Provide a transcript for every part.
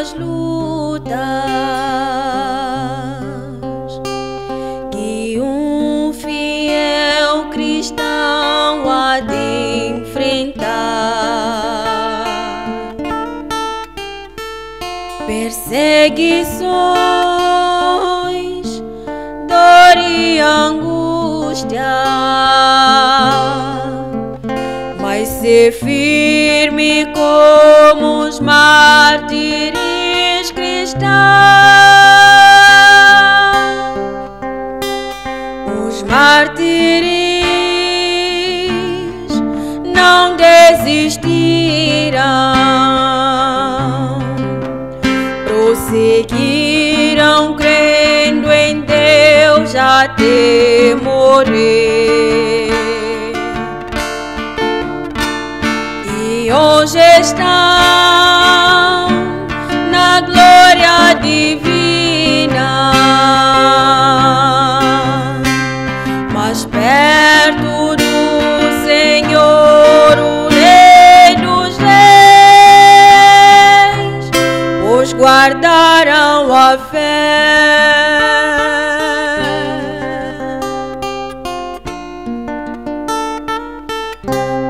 as lutas que um fiel cristão há de enfrentar, perseguições, dor e angústia, mas ser firme como os mártires cristãos. Os mártires não desistiram, prosseguiram crendo em Deus até morrer. E hoje estão na glória divina, mais perto do Senhor, o Rei dos Reis, pois guardaram a fé.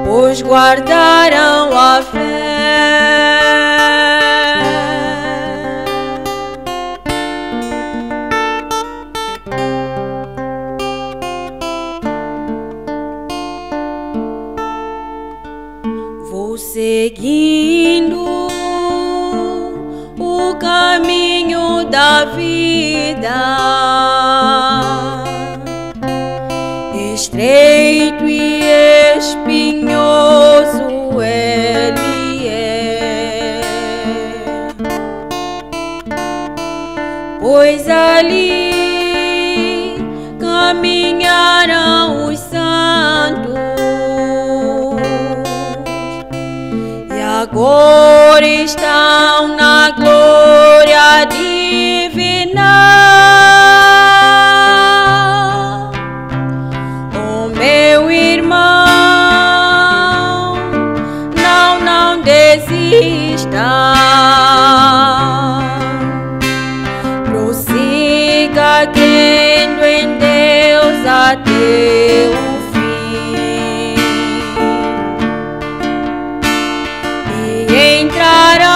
Pois guardaram a fé. Vou seguindo o caminho da vida, estreito e espinhoso ele é, pois ali caminharam os santos e agora estão na glória divina. Meu irmão, não desista, prossiga crendo em Deus até o fim, e entrarás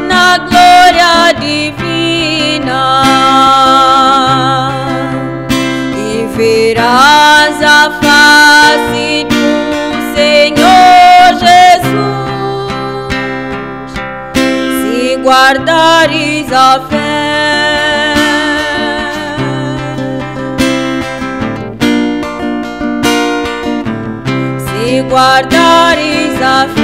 na glória divina, verás a face do Senhor Jesus, se guardares a fé. Se guardares a fé.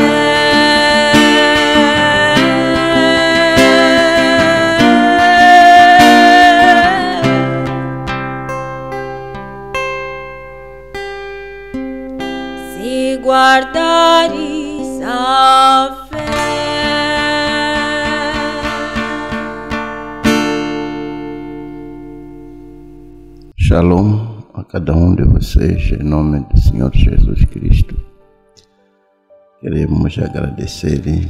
Se guardares a fé. Shalom a cada um de vocês, em nome do Senhor Jesus Cristo. Queremos agradecer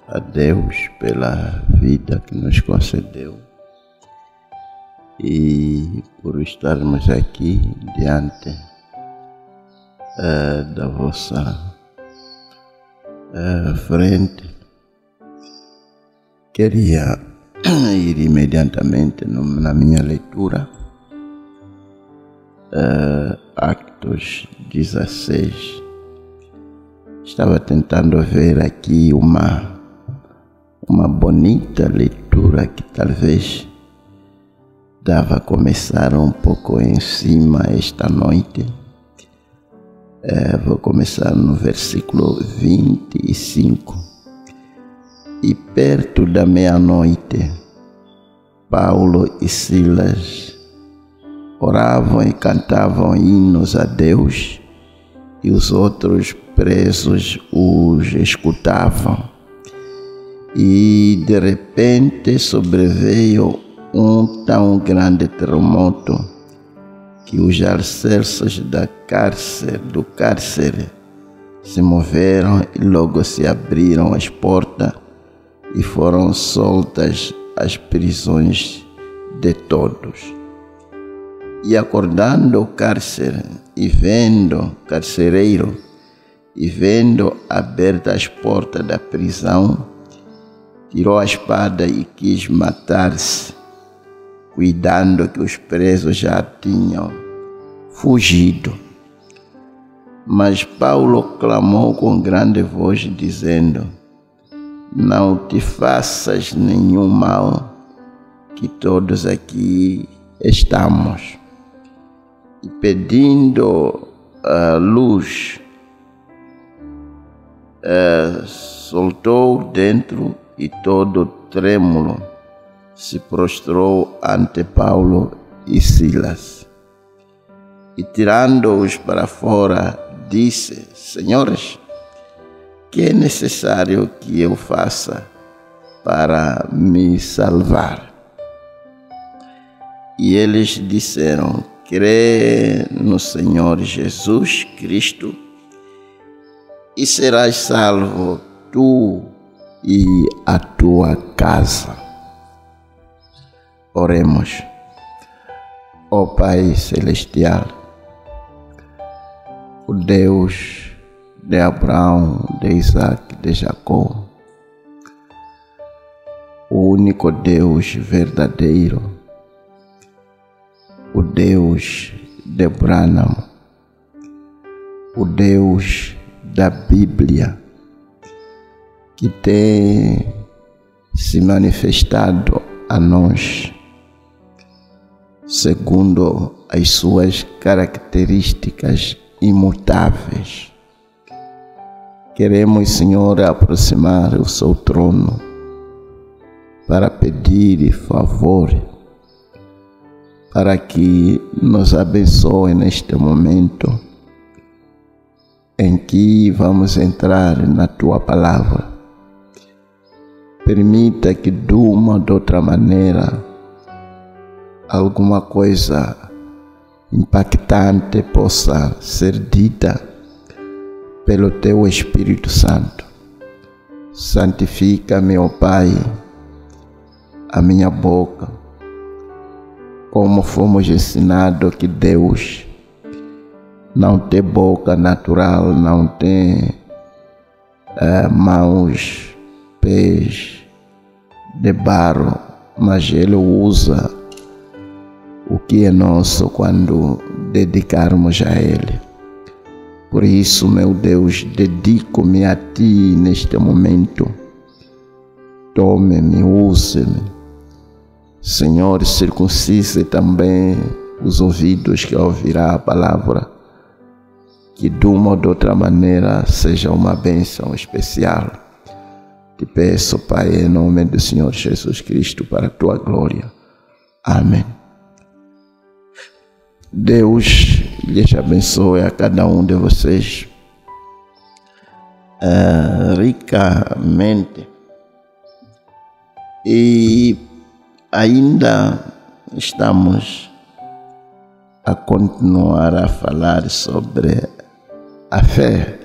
a Deus pela vida que nos concedeu e por estarmos aqui diante da vossa frente. Queria ir imediatamente na minha leitura, Atos 16. Estava tentando ver aqui uma bonita leitura que talvez dava a começar um pouco em cima esta noite. Vou começar no versículo 25. E perto da meia-noite, Paulo e Silas oravam e cantavam hinos a Deus, e os outros presos os escutavam. E de repente sobreveio um tão grande terremoto que os alicerces do cárcere se moveram e logo se abriram as portas e foram soltas as prisões de todos. E acordando o carcereiro, e vendo abertas as portas da prisão, tirou a espada e quis matar-se, cuidando que os presos já tinham fugido. Mas Paulo clamou com grande voz, dizendo: não te faças nenhum mal, que todos aqui estamos. E pedindo luz, soltou dentro e todo trêmulo se prostrou ante Paulo e Silas. E tirando-os para fora, disse: senhores, que é necessário que eu faça para me salvar? E eles disseram: crê no Senhor Jesus Cristo e serás salvo tu e a tua casa. Oremos. Ó Pai Celestial, o Deus de Abraão, de Isaac, de Jacó, o único Deus verdadeiro, o Deus de Branham, o Deus da Bíblia, que tem se manifestado a nós segundo as suas características imutáveis. Queremos, Senhor, aproximar o seu trono para pedir favor, para que nos abençoe neste momento em que vamos entrar na Tua Palavra. Permita que de uma ou de outra maneira alguma coisa impactante possa ser dita pelo Teu Espírito Santo. Santifica-me, ó Pai, a minha boca, como fomos ensinados que Deus não tem boca natural, não tem mãos, pés de barro, mas Ele usa o que é nosso quando dedicarmos a Ele. Por isso, meu Deus, dedico-me a Ti neste momento. Tome-me, use-me. Senhor, circuncise também os ouvidos que ouvirá a palavra, que de uma ou de outra maneira seja uma bênção especial. Te peço, Pai, em nome do Senhor Jesus Cristo, para a Tua glória. Amém. Deus lhes abençoe a cada um de vocês ricamente. E ainda estamos a continuar a falar sobre a fé,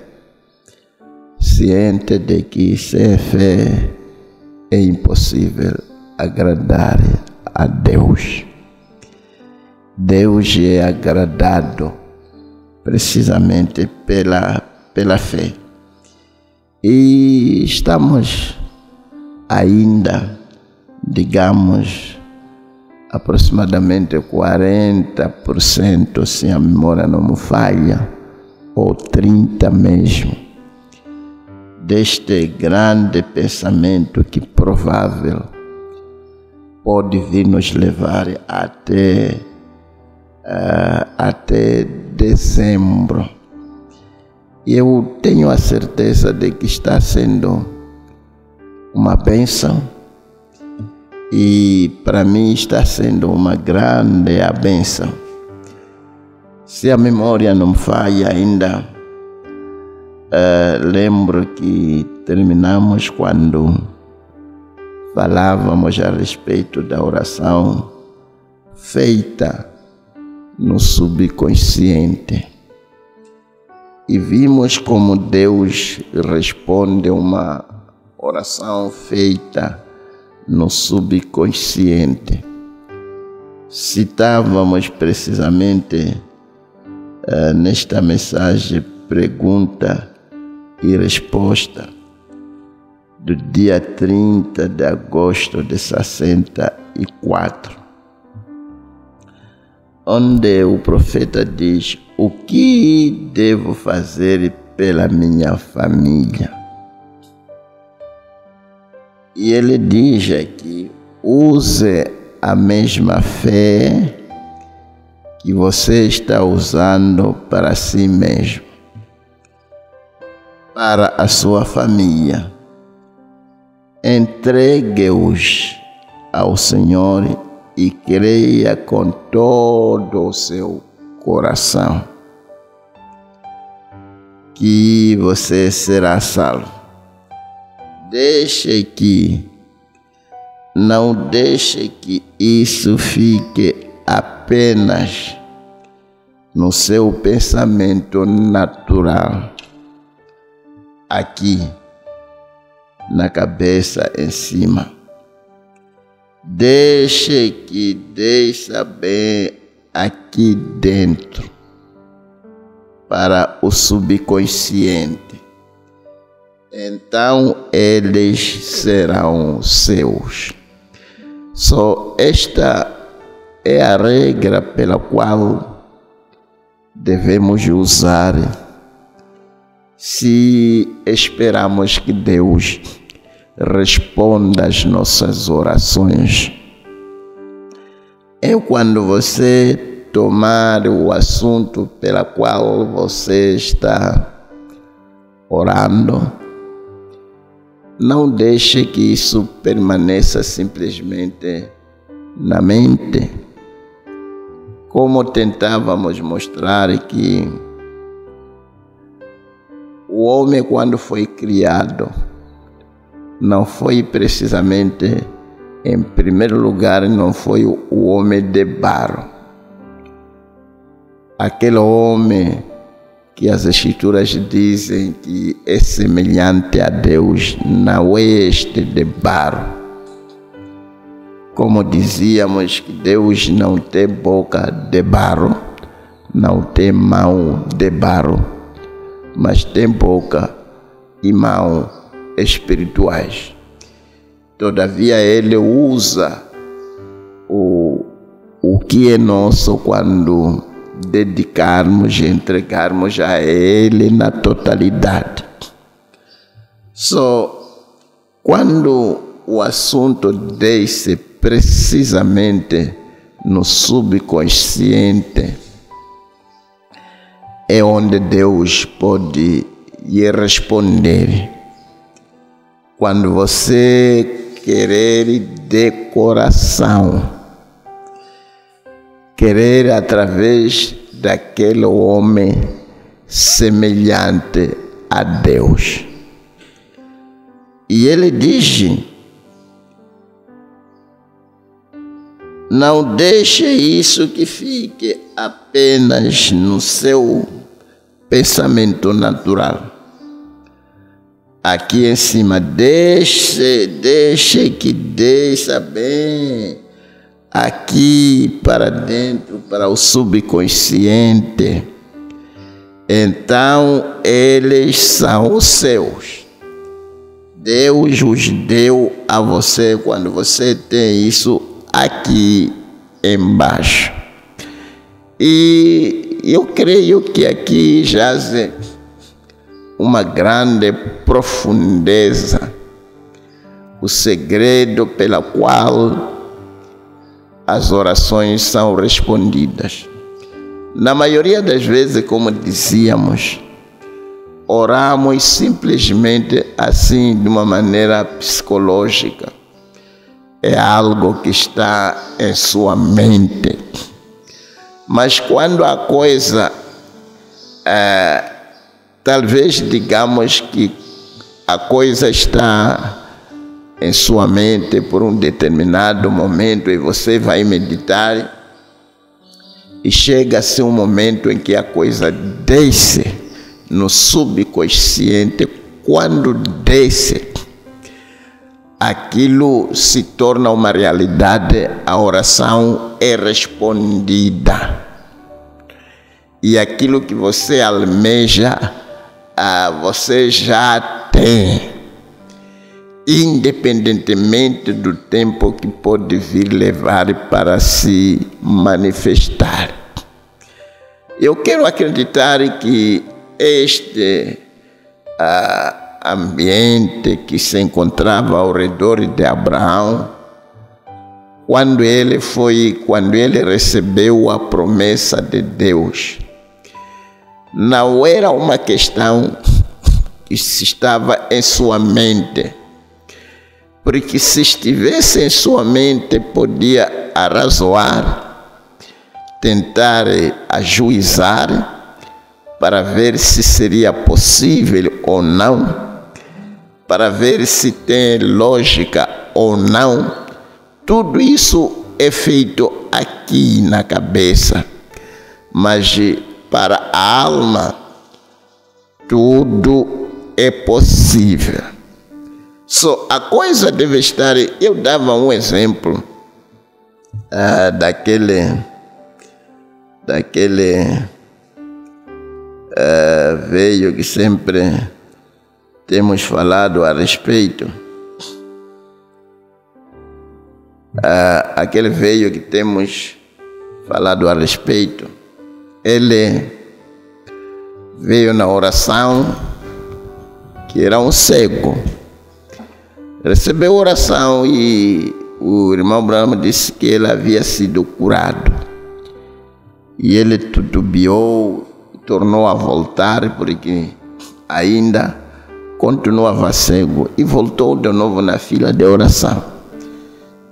ciente de que sem fé é impossível agradar a Deus. Deus é agradado precisamente pela fé. E estamos ainda, digamos, aproximadamente 40%, se a memória não me falha, ou 30% mesmo, deste grande pensamento que provável pode vir nos levar até dezembro. Eu tenho a certeza de que está sendo uma bênção e para mim está sendo uma grande bênção. Se a memória não falha ainda, lembro que terminamos quando falávamos a respeito da oração feita no subconsciente. e vimos como Deus responde uma oração feita no subconsciente. Citávamos precisamente nesta mensagem pergunta e resposta do dia 30 de agosto de 64, onde o profeta diz: o que devo fazer pela minha família? E ele diz aqui: use a mesma fé que você está usando para si mesmo, para a sua família. Entregue-os ao Senhor e creia com todo o seu coração que você será salvo. Não deixe que isso fique apenas no seu pensamento natural, aqui na cabeça em cima. Deixe que desça bem aqui dentro para o subconsciente. Então eles serão seus. Só esta é a regra pela qual devemos usar se esperamos que Deus responda às nossas orações. É quando você tomar o assunto pela qual você está orando, não deixe que isso permaneça simplesmente na mente. Como tentávamos mostrar que o homem, quando foi criado, não foi precisamente, em primeiro lugar, não foi o homem de barro. Aquele homem que as Escrituras dizem que é semelhante a Deus, não é este de barro. Como dizíamos que Deus não tem boca de barro, não tem mão de barro, mas tem boca e mão espirituais. Todavia ele usa o que é nosso quando dedicarmos e entregarmos a ele na totalidade. Quando o assunto desce precisamente no subconsciente, é onde Deus pode lhe responder. Quando você querer de coração, querer através daquele homem semelhante a Deus. E ele diz: não deixe isso que fique apenas no seu pensamento natural. Aqui em cima, deixe que desça bem aqui para dentro, para o subconsciente. Então eles são os seus. Deus os deu a você quando você tem isso aqui embaixo. E eu creio que aqui jaz uma grande profundeza, o segredo pela qual as orações são respondidas. Na maioria das vezes, como dizíamos, oramos simplesmente assim, de uma maneira psicológica. É algo que está em sua mente. Mas quando a coisa, talvez digamos que a coisa está em sua mente por um determinado momento e você vai meditar e chega-se um momento em que a coisa desce no subconsciente, quando desce, aquilo se torna uma realidade, a oração é respondida. E aquilo que você almeja, você já tem, independentemente do tempo que pode vir levar para se manifestar. Eu quero acreditar que este ambiente que se encontrava ao redor de Abraão, quando ele recebeu a promessa de Deus, não era uma questão que estava em sua mente, porque se estivesse em sua mente, podia arrazoar, tentar ajuizar, para ver se seria possível ou não, para ver se tem lógica ou não. Tudo isso é feito aqui na cabeça, mas para a alma, tudo é possível. A coisa deve estar. Eu dava um exemplo daquele veio que sempre temos falado a respeito. Aquele veio que temos falado a respeito, ele veio na oração, que era um cego. Recebeu oração e o irmão Branham disse que ele havia sido curado. E ele titubeou, tornou a voltar, porque ainda continuava cego, e voltou de novo na fila de oração.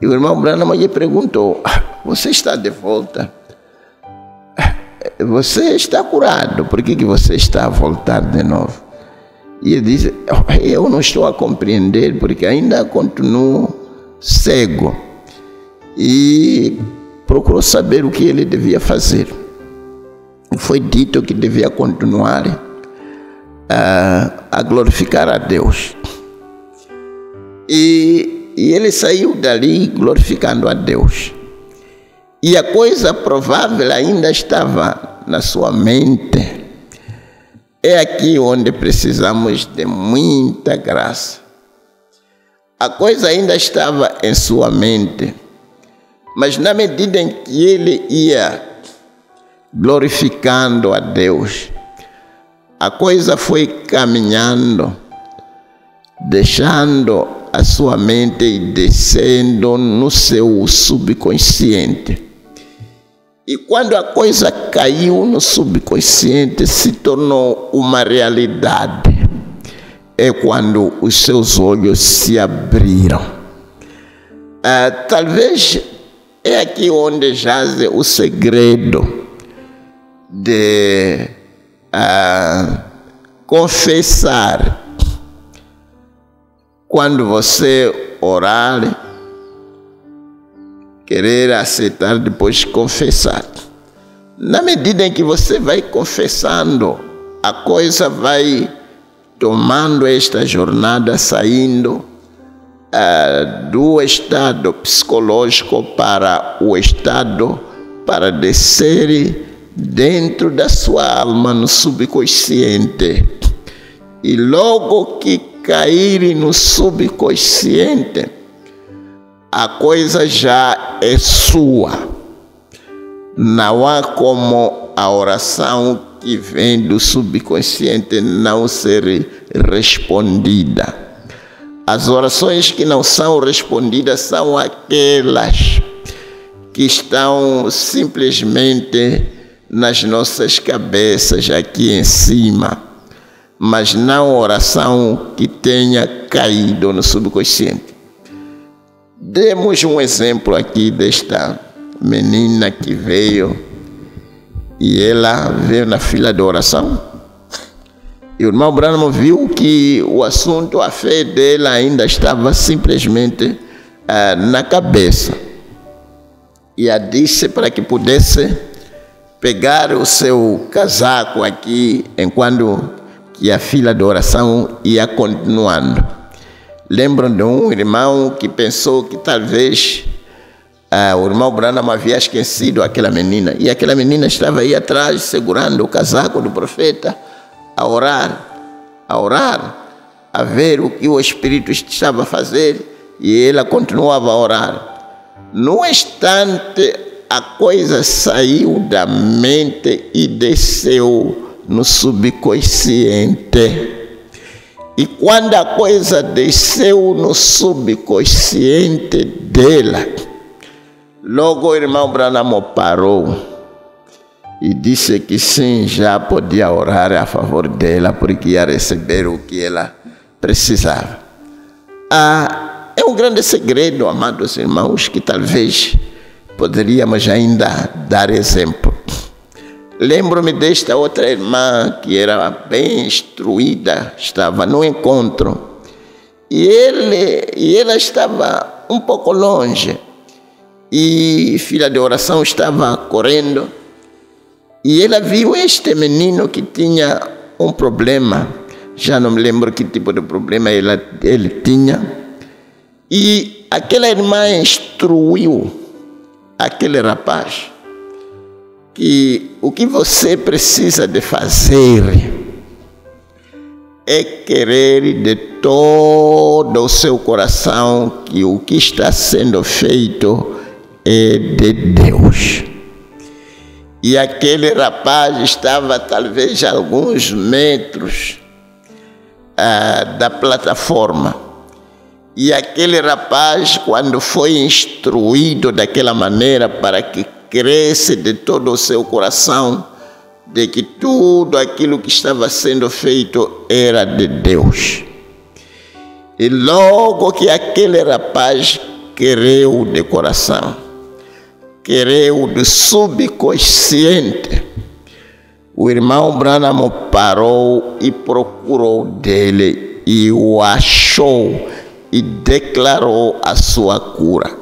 E o irmão Branham lhe perguntou: você está de volta? Você está curado, por que você está a voltar de novo? E ele disse: eu não estou a compreender, porque ainda continuo cego. E procurou saber o que ele devia fazer. Foi dito que devia continuar a glorificar a Deus. E ele saiu dali glorificando a Deus. E a coisa provável ainda estava na sua mente. É aqui onde precisamos de muita graça. A coisa ainda estava em sua mente, mas na medida em que ele ia glorificando a Deus, a coisa foi caminhando, deixando a sua mente e descendo no seu subconsciente. E quando a coisa caiu no subconsciente, se tornou uma realidade. É quando os seus olhos se abriram. Talvez é aqui onde jaz o segredo de confessar. Quando você orar, querer aceitar, depois confessar. Na medida em que você vai confessando, a coisa vai tomando esta jornada, saindo do estado psicológico para o estado, para descer dentro da sua alma, no subconsciente. E logo que cair no subconsciente, a coisa já é sua. Não há como a oração que vem do subconsciente não ser respondida. As orações que não são respondidas são aquelas que estão simplesmente nas nossas cabeças aqui em cima, mas não oração que tenha caído no subconsciente. Demos um exemplo aqui desta menina que veio, e ela veio na fila de oração. E o irmão Branham viu que o assunto, a fé dela ainda estava simplesmente na cabeça. E a disse para que pudesse pegar o seu casaco aqui, enquanto que a fila de oração ia continuando. Lembro de um irmão que pensou que talvez o irmão Branham havia esquecido aquela menina. E aquela menina estava aí atrás, segurando o casaco do profeta, a orar, a ver o que o Espírito estava a fazer. E ela continuava a orar. No instante, a coisa saiu da mente e desceu no subconsciente. E quando a coisa desceu no subconsciente dela, logo o irmão Branham parou e disse que sim, já podia orar a favor dela, porque ia receber o que ela precisava. É um grande segredo, amados irmãos, que talvez poderíamos ainda dar exemplo. Lembro-me desta outra irmã que era bem instruída, estava no encontro, e ela estava um pouco longe, e fila de oração estava correndo, e ela viu este menino que tinha um problema, já não me lembro que tipo de problema ele tinha, e aquela irmã instruiu aquele rapaz que o que você precisa de fazer é querer de todo o seu coração que o que está sendo feito é de Deus. E aquele rapaz estava talvez a alguns metros da plataforma. E aquele rapaz, quando foi instruído daquela maneira para que cresce de todo o seu coração, de que tudo aquilo que estava sendo feito era de Deus. E logo que aquele rapaz creu de coração, creu do subconsciente, o irmão Branham parou e procurou dele e o achou e declarou a sua cura.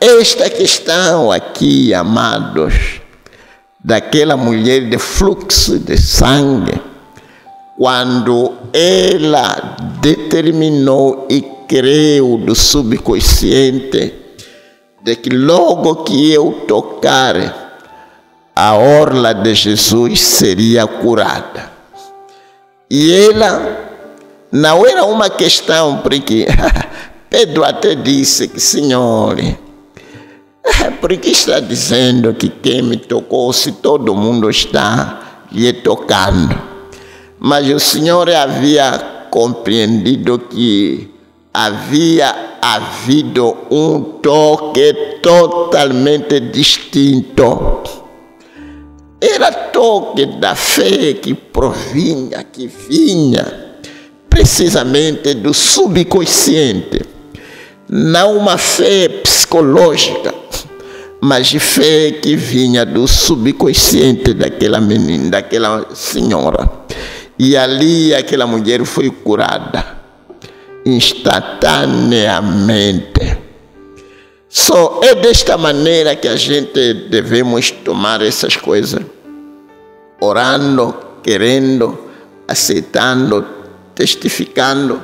Esta questão aqui, amados, daquela mulher de fluxo de sangue, quando ela determinou e creu do subconsciente de que logo que eu tocar a orla de Jesus seria curada. E ela não era uma questão, porque Pedro até disse que, Senhor, porque está dizendo que quem me tocou, se todo mundo está lhe tocando? Mas o Senhor havia compreendido que havia havido um toque totalmente distinto. Era toque da fé que provinha, que vinha precisamente do subconsciente. Não uma fé psicológica, mas de fé que vinha do subconsciente daquela menina, daquela senhora. E ali aquela mulher foi curada instantaneamente. Só é desta maneira que a gente devemos tomar essas coisas, orando, querendo, aceitando, testificando,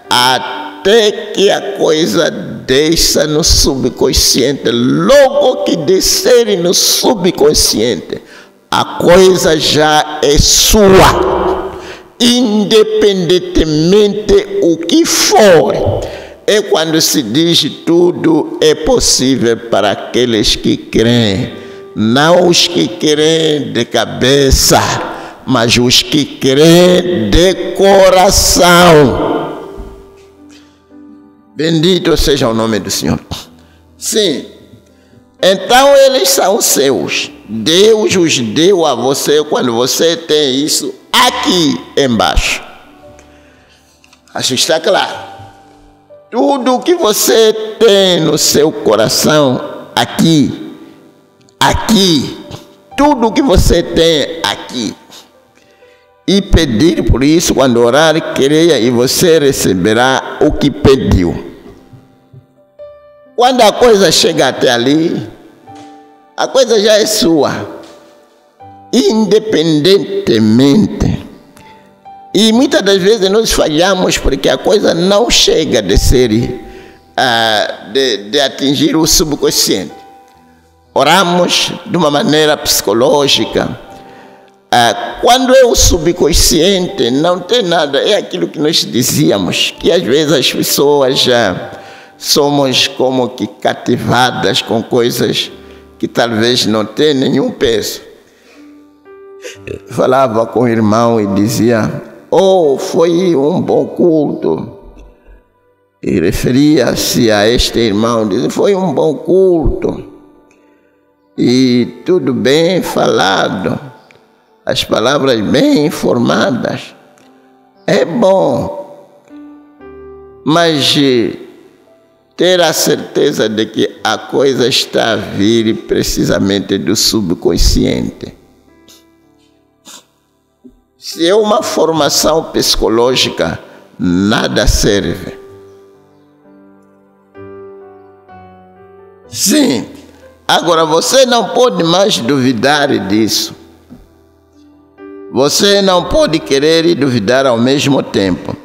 até que a coisa desça no subconsciente. Logo que descer no subconsciente, a coisa já é sua, independentemente o que for. É quando se diz tudo é possível para aqueles que creem, não os que creem de cabeça, mas os que creem de coração. Bendito seja o nome do Senhor. Sim, então eles são seus. Deus os deu a você quando você tem isso aqui embaixo. Acho que está claro. Tudo que você tem no seu coração aqui, tudo que você tem aqui. E pedir por isso, quando orar, creia e você receberá o que pediu. Quando a coisa chega até ali, a coisa já é sua. independentemente. E muitas das vezes nós falhamos porque a coisa não chega de ser, de atingir o subconsciente. Oramos de uma maneira psicológica. Quando é o subconsciente, não tem nada, é aquilo que nós dizíamos, que às vezes as pessoas somos como que cativadas com coisas que talvez não tenham nenhum peso. Falava com o irmão e dizia, foi um bom culto. E referia-se a este irmão, dizia, foi um bom culto. E tudo bem falado, as palavras bem informadas. É bom, mas ter a certeza de que a coisa está a vir precisamente do subconsciente. Se é uma formação psicológica, nada serve. Sim, agora você não pode mais duvidar disso. Você não pode querer e duvidar ao mesmo tempo.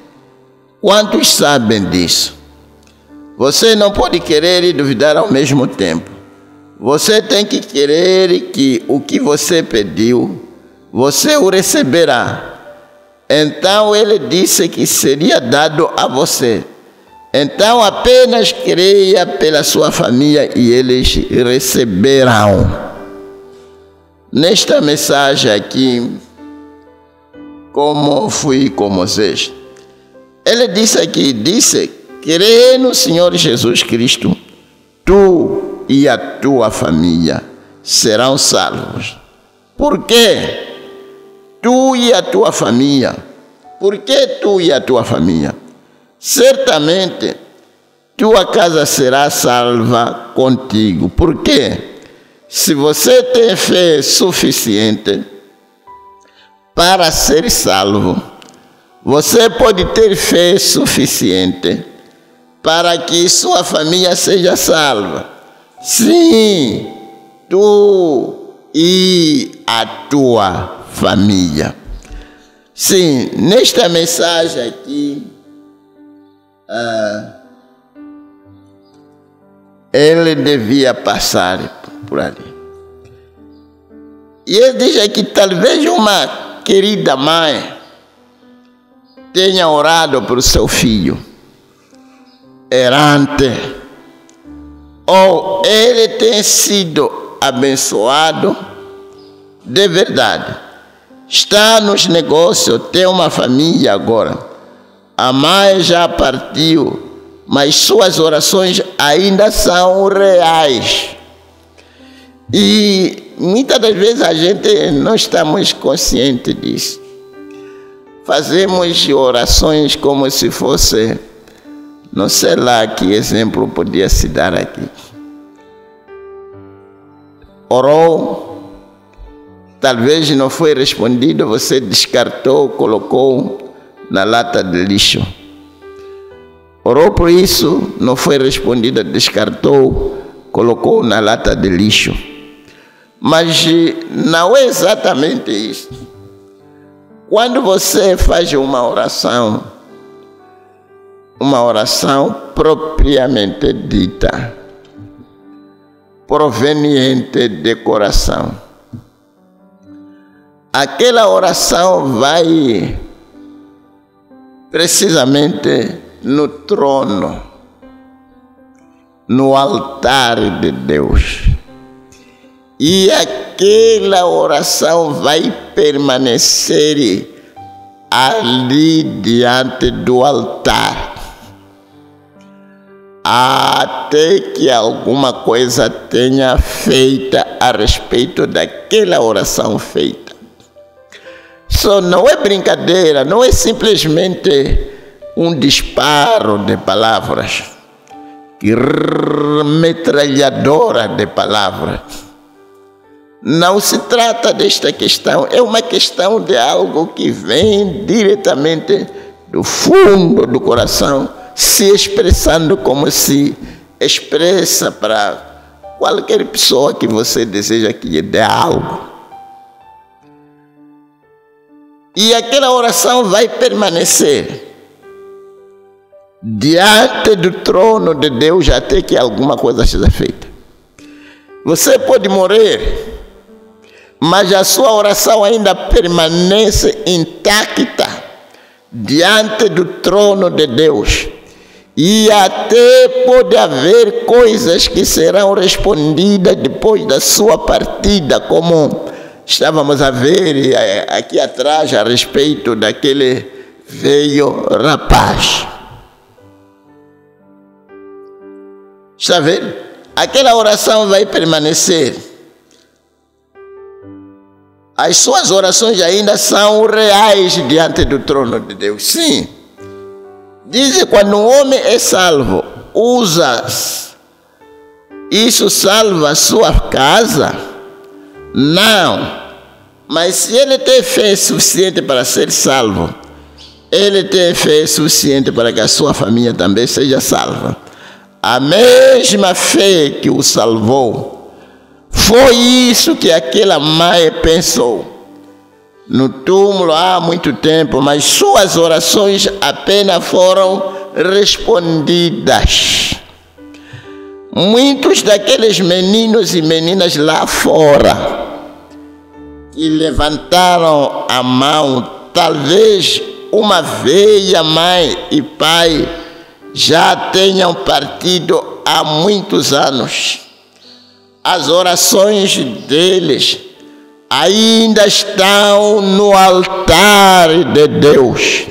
Quantos sabem disso? Você não pode querer e duvidar ao mesmo tempo. Você tem que querer que o que você pediu, você o receberá. Então ele disse que seria dado a você. Então apenas creia pela sua família e eles receberão. Nesta mensagem aqui, como fui com Moisés, ele disse aqui, crê no Senhor Jesus Cristo, tu e a tua família serão salvos. Por quê? Tu e a tua família. Por que tu e a tua família? Certamente, tua casa será salva contigo. Por quê? Se você tem fé suficiente para ser salvo, você pode ter fé suficiente para que sua família seja salva. Sim, tu e a tua família. Sim, nesta mensagem aqui, ele devia passar por ali. E ele diz que talvez uma querida mãe tenha orado por seu filho errante, ou ele tem sido abençoado de verdade. Está nos negócios, tem uma família agora. A mãe já partiu, mas suas orações ainda são reais. E muitas das vezes a gente não estamos conscientes disso. Fazemos orações como se fosse, não sei lá que exemplo podia se dar aqui. Orou, talvez não foi respondido, você descartou, colocou na lata de lixo. Orou por isso, não foi respondida, descartou, colocou na lata de lixo. Mas não é exatamente isso. Quando você faz uma oração propriamente dita, proveniente de coração, aquela oração vai precisamente no trono, no altar de Deus. E aquela oração vai permanecer ali diante do altar, até que alguma coisa tenha feita a respeito daquela oração feita. Só não é brincadeira, não é simplesmente um disparo de palavras, metralhadora de palavras. Não se trata desta questão, é uma questão de algo que vem diretamente do fundo do coração, se expressando como se expressa para qualquer pessoa que você deseja que lhe dê algo. E aquela oração vai permanecer diante do trono de Deus até que alguma coisa seja feita. Você pode morrer, mas a sua oração ainda permanece intacta diante do trono de Deus. E até pode haver coisas que serão respondidas depois da sua partida, como estávamos a ver aqui atrás a respeito daquele velho rapaz. Está vendo? Aquela oração vai permanecer. As suas orações ainda são reais diante do trono de Deus. Sim. Diz que quando um homem é salvo, isso salva a sua casa? Não. Mas se ele tem fé suficiente para ser salvo, ele tem fé suficiente para que a sua família também seja salva. A mesma fé que o salvou, foi isso que aquela mãe pensou. No túmulo há muito tempo, mas suas orações apenas foram respondidas. Muitos daqueles meninos e meninas lá fora que levantaram a mão, talvez uma vez a mãe e pai já tenham partido há muitos anos. As orações deles ainda estão no altar de Deus.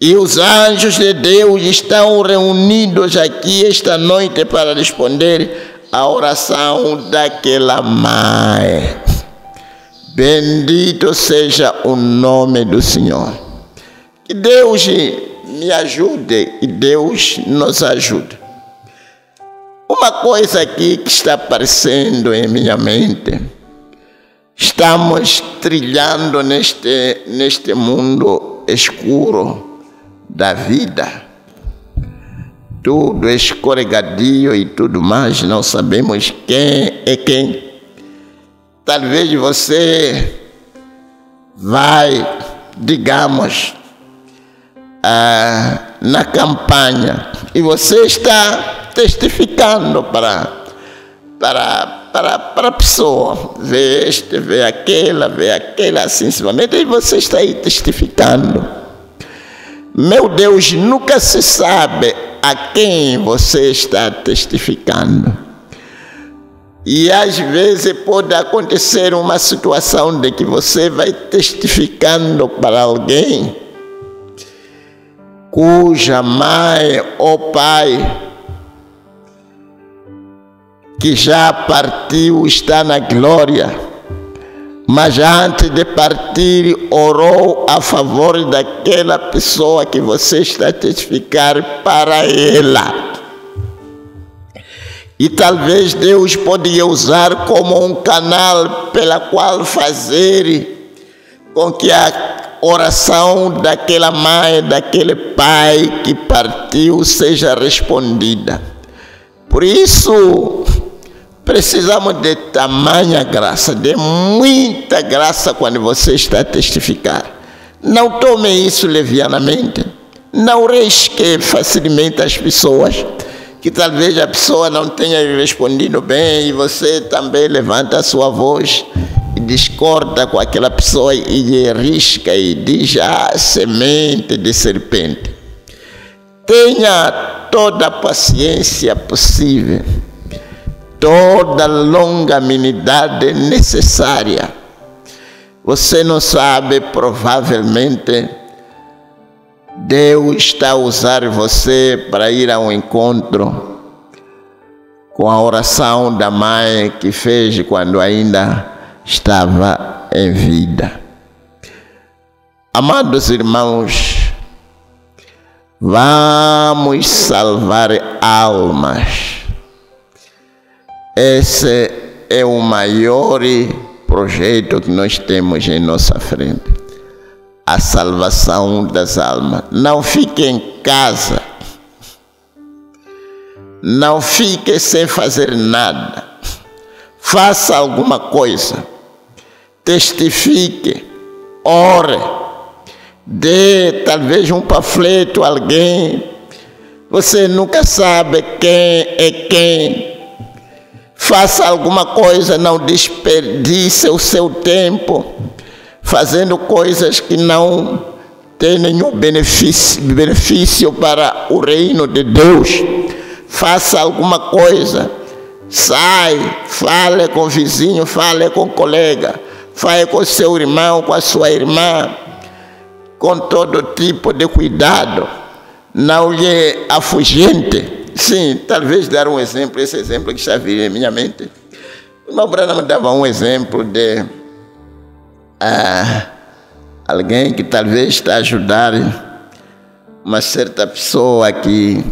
E os anjos de Deus estão reunidos aqui esta noite para responder a oração daquela mãe. Bendito seja o nome do Senhor. Que Deus me ajude e Deus nos ajude. Uma coisa aqui que está aparecendo em minha mente. Estamos trilhando neste mundo escuro da vida. Tudo escorregadio e tudo mais, não sabemos quem é quem. Talvez você vai, digamos, na campanha e você está testificando para a pessoa, vê este, vê aquela, assim, e você está aí testificando. Meu Deus, nunca se sabe a quem você está testificando. E às vezes pode acontecer uma situação de que você vai testificando para alguém cuja mãe ou pai que já partiu está na glória, mas antes de partir orou a favor daquela pessoa que você está a testificar para ela. E talvez Deus poderia usar como um canal pela qual fazer com que a oração daquela mãe, daquele pai que partiu seja respondida. Por isso, precisamos de tamanha graça, de muita graça quando você está a testificar. Não tome isso levianamente. Não risque facilmente as pessoas, que talvez a pessoa não tenha respondido bem e você também levanta a sua voz e discorda com aquela pessoa e risca e diz semente de serpente. Tenha toda a paciência possível, toda a longanimidade necessária. Você não sabe, provavelmente, Deus está a usar você para ir ao encontro com a oração da mãe que fez quando ainda estava em vida. Amados irmãos, vamos salvar almas. Esse é o maior projeto que nós temos em nossa frente. A salvação das almas. Não fique em casa. Não fique sem fazer nada. Faça alguma coisa. Testifique. Ore. dê talvez um panfleto a alguém. Você nunca sabe quem é quem. Faça alguma coisa, não desperdice o seu tempo fazendo coisas que não têm nenhum benefício para o reino de Deus. Faça alguma coisa. Sai, fale com o vizinho, fale com o colega, fale com o seu irmão, com a sua irmã, com todo tipo de cuidado. Não lhe afugente. Sim, talvez dar um exemplo, esse exemplo que está vindo em minha mente. O irmão Branham dava um exemplo de alguém que talvez está a ajudar uma certa pessoa que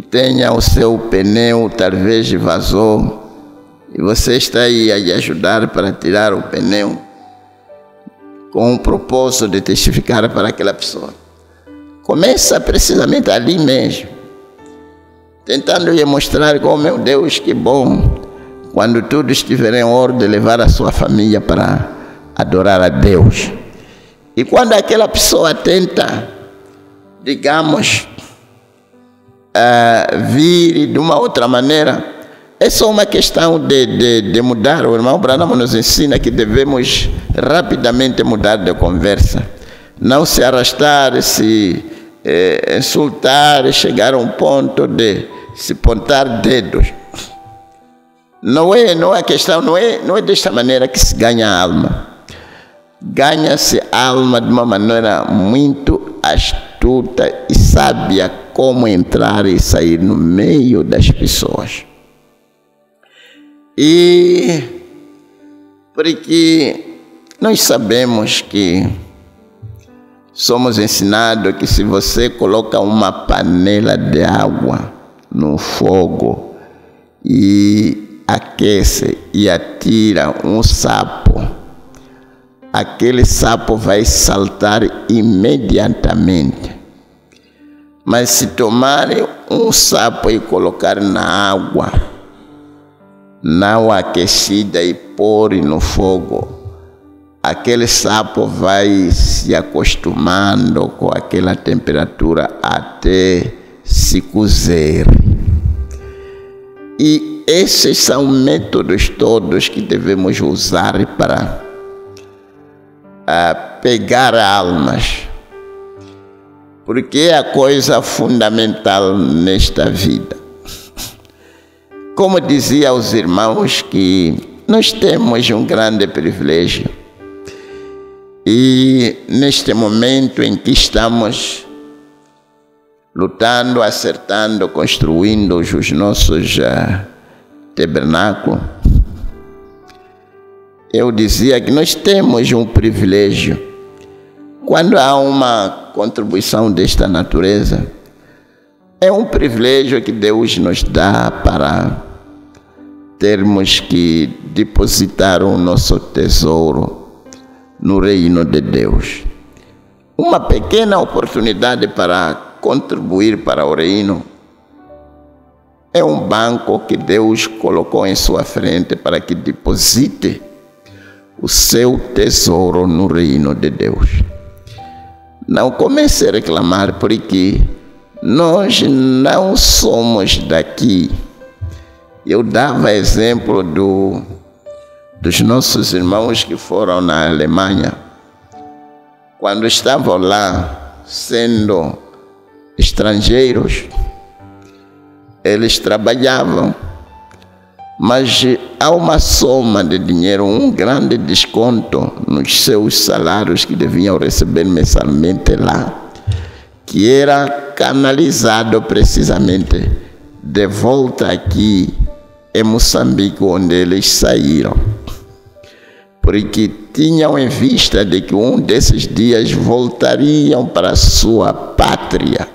tenha o seu pneu talvez vazou, e você está aí a lhe ajudar para tirar o pneu com o propósito de testificar para aquela pessoa. Começa precisamente ali mesmo, tentando lhe mostrar como, meu Deus, que bom, quando tudo estiver em ordem, levar a sua família para adorar a Deus. E quando aquela pessoa tenta, digamos, vir de uma outra maneira, é só uma questão de mudar. O irmão Branham nos ensina que devemos rapidamente mudar de conversa, não se arrastar, se insultar, chegar a um ponto de se apontar dedos. Não é a questão, não é desta maneira que se ganha a alma. Ganha-se a alma de uma maneira muito astuta e sábia, como entrar e sair no meio das pessoas. E porque nós sabemos que somos ensinados que se você coloca uma panela de água no fogo e aquece e atira um sapo, aquele sapo vai saltar imediatamente. Mas se tomarem um sapo e colocar na água não aquecida e pôr no fogo, aquele sapo vai se acostumando com aquela temperatura até se cozer. E esses são métodos todos que devemos usar para pegar almas. Porque é a coisa fundamental nesta vida. Como dizia aos irmãos, que nós temos um grande privilégio. E neste momento em que estamos lutando, acertando, construindo os nossos tabernáculos, eu dizia que nós temos um privilégio. Quando há uma contribuição desta natureza, é um privilégio que Deus nos dá para termos que depositar o nosso tesouro no reino de Deus. Uma pequena oportunidade para contribuir para o reino é um banco que Deus colocou em sua frente para que deposite o seu tesouro no reino de Deus. Não comece a reclamar, porque nós não somos daqui. Eu dava exemplo dos nossos irmãos que foram na Alemanha. Quando estavam lá, sendo estrangeiros, eles trabalhavam, mas há uma soma de dinheiro, um grande desconto nos seus salários que deviam receber mensalmente lá, que era canalizado precisamente de volta aqui em Moçambique, onde eles saíram, porque tinham em vista de que um desses dias voltariam para a sua pátria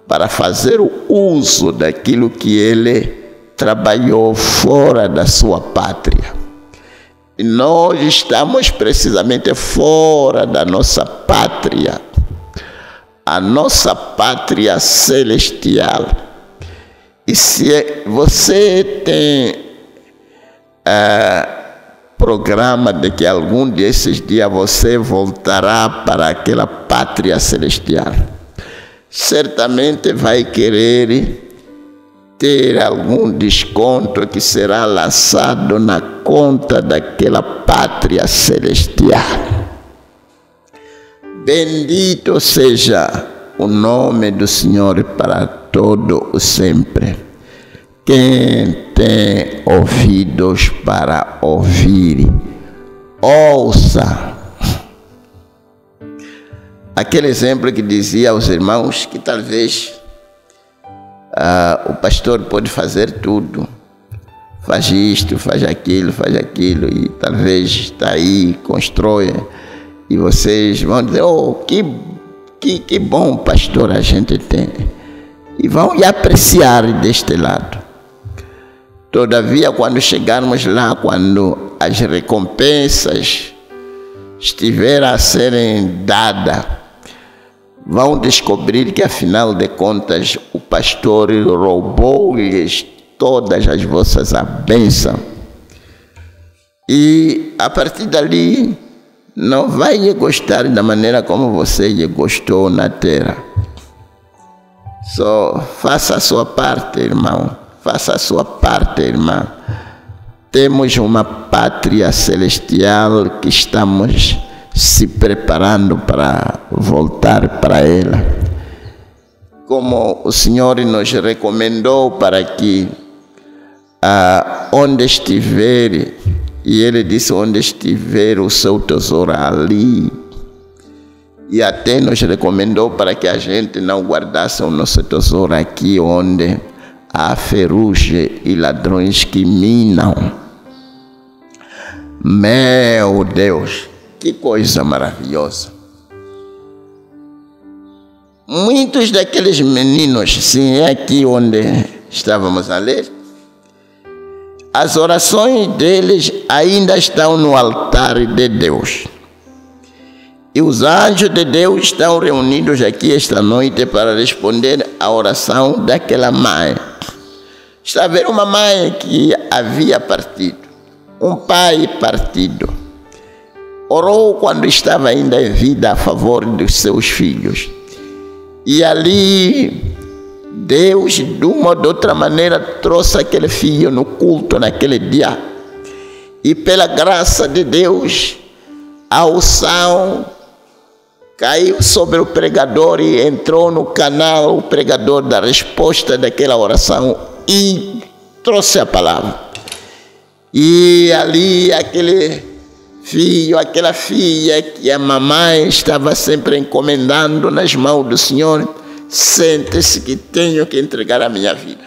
para fazer o uso daquilo que ele trabalhou fora da sua pátria. E nós estamos precisamente fora da nossa pátria, a nossa pátria celestial. E se você tem programa de que algum desses dias você voltará para aquela pátria celestial. Certamente vai querer ter algum desconto que será lançado na conta daquela pátria celestial. Bendito seja o nome do Senhor para todo o sempre. Quem tem ouvidos para ouvir, ouça. Aquele exemplo que dizia aos irmãos que talvez o pastor pode fazer tudo. Faz isto, faz aquilo, e talvez está aí, constrói. E vocês vão dizer, que bom pastor a gente tem. E vão apreciar deste lado. Todavia, quando chegarmos lá, quando as recompensas estiverem a serem dadas, vão descobrir que, afinal de contas, o pastor roubou-lhes todas as vossas bênçãos. E, a partir dali, não vai gostar da maneira como você gostou na terra. Só faça a sua parte, irmão. Faça a sua parte, irmã. Temos uma pátria celestial que estamos se preparando para voltar para ela. Como o Senhor nos recomendou para que onde estiver, e Ele disse, onde estiver o seu tesouro ali. E até nos recomendou para que a gente não guardasse o nosso tesouro aqui onde há ferrugem e ladrões que minam. Meu Deus, que coisa maravilhosa. Muitos daqueles meninos, sim, é aqui onde estávamos a ler, as orações deles ainda estão no altar de Deus. E os anjos de Deus estão reunidos aqui esta noite para responder à oração daquela mãe. Está a ver uma mãe que havia partido, um pai partido. Orou quando estava ainda em vida a favor dos seus filhos. E ali, Deus, de uma ou de outra maneira, trouxe aquele filho no culto naquele dia. E pela graça de Deus, a unção caiu sobre o pregador e entrou no canal o pregador da resposta daquela oração e trouxe a palavra. E ali aquele filho, aquela filha que a mamãe estava sempre encomendando nas mãos do Senhor, sente-se que tenho que entregar a minha vida.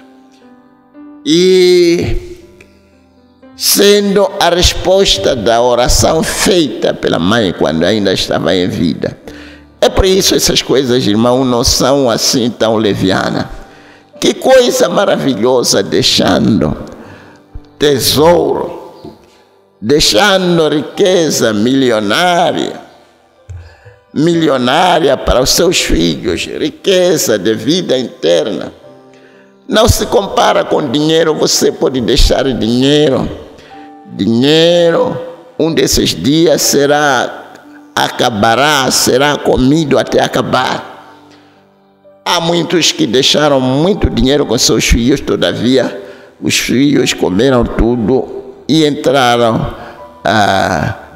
E sendo a resposta da oração feita pela mãe quando ainda estava em vida. É por isso essas coisas, irmão, não são assim tão levianas. Que coisa maravilhosa, deixando tesouro, deixando riqueza milionária para os seus filhos, riqueza de vida interna. Não se compara com dinheiro. Você pode deixar dinheiro, um desses dias será comido até acabar. Há muitos que deixaram muito dinheiro com seus filhos, todavia os filhos comeram tudo e entraram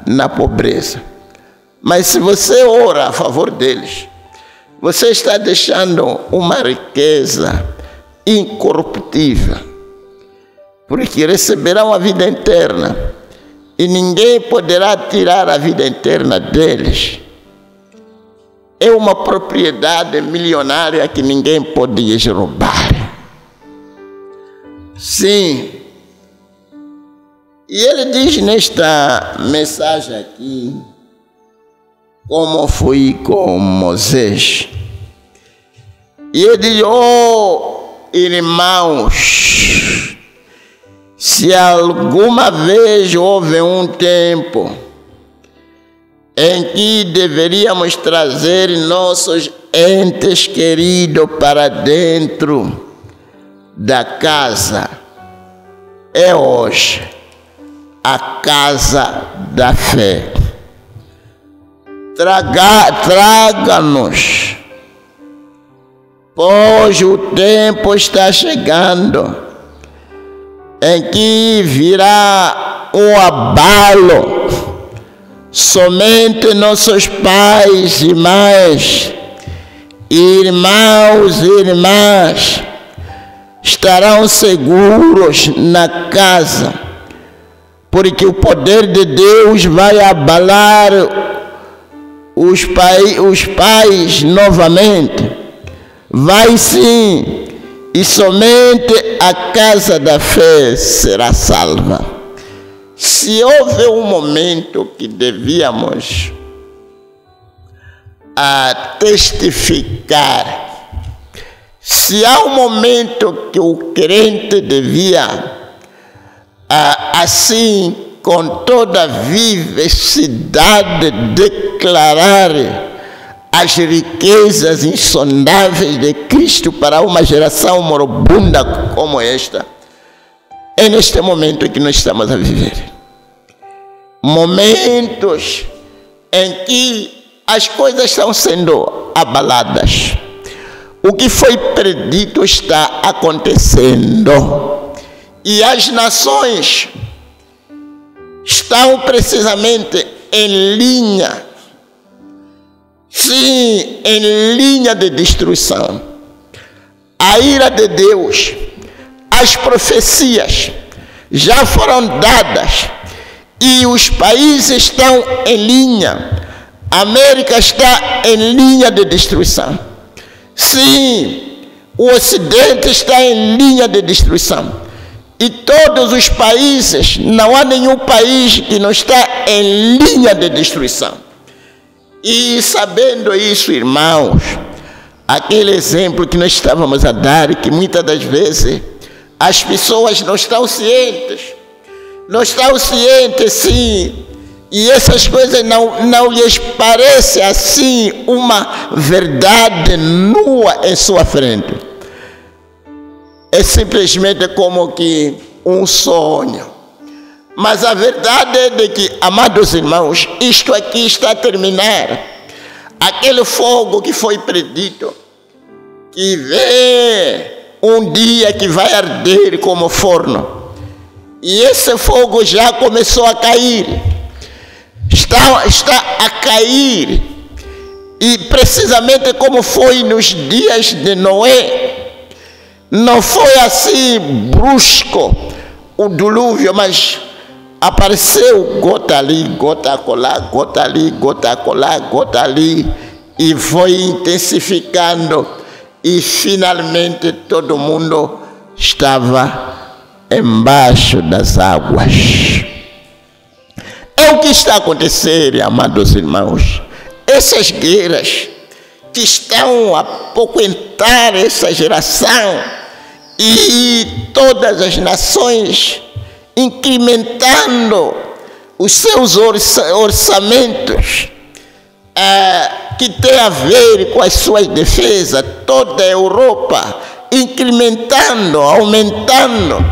na pobreza. Mas se você ora a favor deles, você está deixando uma riqueza incorruptível, porque receberão a vida eterna e ninguém poderá tirar a vida eterna deles. É uma propriedade milionária que ninguém pode lhes roubar. Sim. E ele diz nesta mensagem aqui, como foi com Moisés. E ele diz, irmãos, se alguma vez houve um tempo em que deveríamos trazer nossos entes queridos para dentro da casa, é hoje. a casa da fé. Traga-nos, pois o tempo está chegando em que virá um abalo. Somente nossos pais e mães, irmãos e irmãs estarão seguros na casa, porque o poder de Deus vai abalar os pais novamente. Vai sim, e somente a casa da fé será salva. Se houve um momento que devíamos testificar, se há um momento que o crente devia assim, com toda a vivacidade, declarar as riquezas insondáveis de Cristo para uma geração moribunda como esta, é neste momento que nós estamos a viver. Momentos em que as coisas estão sendo abaladas. O que foi predito está acontecendo. E as nações estão precisamente em linha, sim, em linha de destruição. A ira de Deus, as profecias já foram dadas e os países estão em linha. A América está em linha de destruição. Sim, o Ocidente está em linha de destruição. E todos os países, não há nenhum país que não está em linha de destruição. E sabendo isso, irmãos, aquele exemplo que nós estávamos a dar, que muitas das vezes as pessoas não estão cientes, sim, e essas coisas não lhes parece assim uma verdade nua em sua frente. É simplesmente como que um sonho. Mas a verdade é de que, amados irmãos, isto aqui está a terminar. Aquele fogo que foi predito, que vem um dia que vai arder como forno. E esse fogo já começou a cair. Está a cair. E precisamente como foi nos dias de Noé. Não foi assim brusco o dilúvio, mas apareceu gota ali, gota acolá, gota ali, gota acolá, gota ali, e foi intensificando, e finalmente todo mundo estava embaixo das águas. É o que está a acontecer, amados irmãos. Essas guerras que estão a apoquentar essa geração, e todas as nações incrementando os seus orçamentos que tem a ver com as suas defesas, toda a Europa incrementando, aumentando,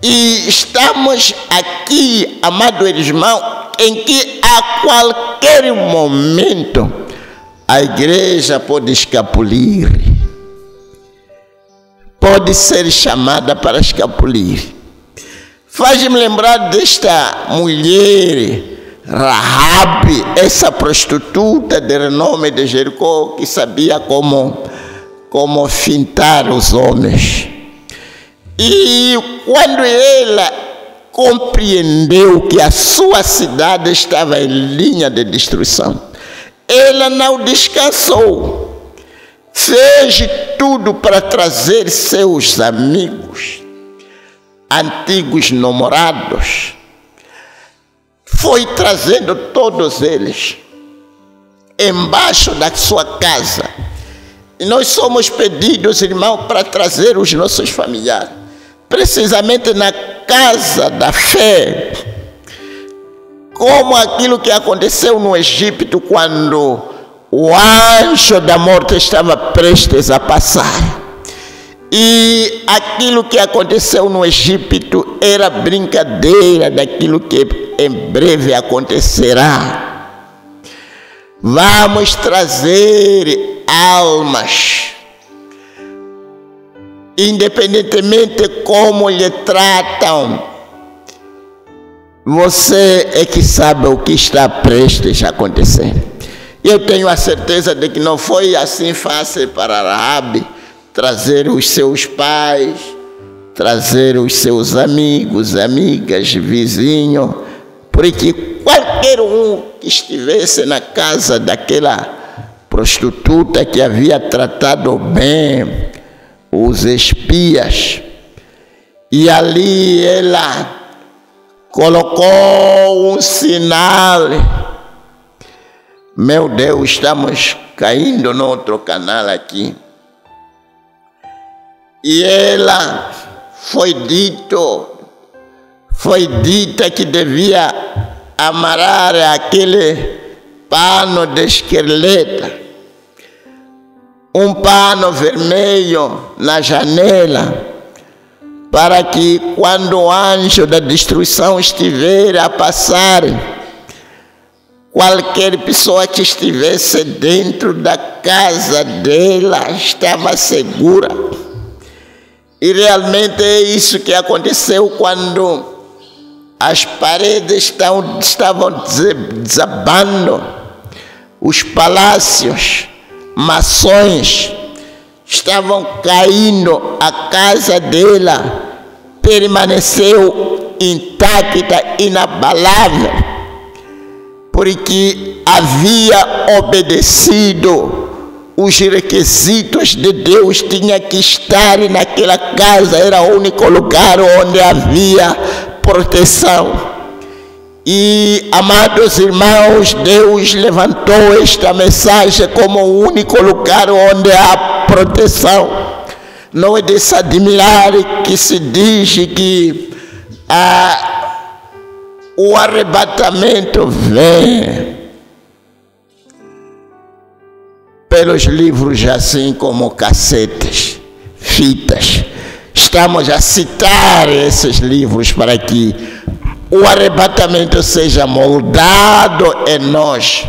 e estamos aqui, amado irmão, em que a qualquer momento a igreja pode escapulir, pode ser chamada para escapulir. Faz-me lembrar desta mulher, Rahabe, essa prostituta de renome de Jericó, que sabia como fintar os homens. E quando ela compreendeu que a sua cidade estava em linha de destruição, ela não descansou, fez tudo para trazer seus amigos, antigos namorados, foi trazendo todos eles embaixo da sua casa. E nós somos pedidos, irmão, para trazer os nossos familiares, precisamente na casa da fé, como aquilo que aconteceu no Egito, quando o anjo da morte estava prestes a passar. E aquilo que aconteceu no Egito era brincadeira daquilo que em breve acontecerá. Vamos trazer almas, independentemente como lhe tratam. Você é que sabe o que está prestes a acontecer. Eu tenho a certeza de que não foi assim fácil para Raabe trazer os seus pais, trazer os seus amigos, amigas, vizinhos, porque qualquer um que estivesse na casa daquela prostituta que havia tratado bem os espias, e ali ela colocou um sinal. Meu Deus, estamos caindo no outro canal aqui. E ela foi dita que devia amarrar aquele pano de esquerleta, um pano vermelho na janela, para que quando o anjo da destruição estiver a passar, qualquer pessoa que estivesse dentro da casa dela estava segura. E realmente é isso que aconteceu quando as paredes estavam desabando, os palácios, mações estavam caindo, a casa dela permaneceu intacta, inabalável, porque havia obedecido os requisitos de Deus, tinha que estar naquela casa, era o único lugar onde havia proteção. E, amados irmãos, Deus levantou esta mensagem como o único lugar onde há proteção. Não é de se admirar que se diz que o arrebatamento vem pelos livros assim como cassetes, fitas. Estamos a citar esses livros para que o arrebatamento seja moldado em nós,